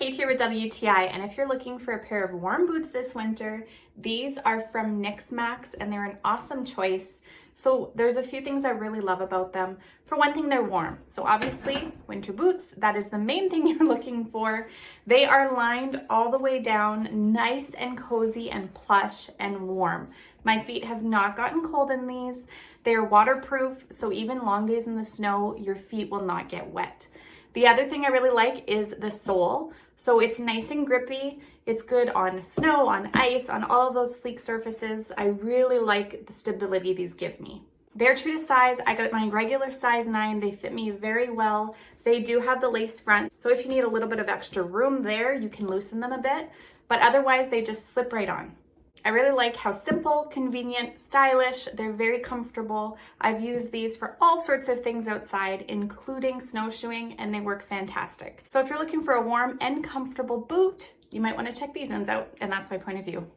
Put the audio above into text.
Kate here with WTI, and if you're looking for a pair of warm boots this winter, these are from Knixmax and they're an awesome choice. So there's a few things I really love about them. For one thing, they're warm. So obviously, winter boots, that is the main thing you're looking for. They are lined all the way down, nice and cozy and plush and warm. My feet have not gotten cold in these. They are waterproof, so even long days in the snow, your feet will not get wet. The other thing I really like is the sole. So it's nice and grippy. It's good on snow, on ice, on all of those sleek surfaces. I really like the stability these give me. They're true to size. I got my regular size 9. They fit me very well. They do have the lace front. So if you need a little bit of extra room there, you can loosen them a bit. But otherwise, they just slip right on. I really like how simple, convenient, stylish, they're very comfortable. I've used these for all sorts of things outside, including snowshoeing, and they work fantastic. So if you're looking for a warm and comfortable boot, you might want to check these ones out, and that's my point of view.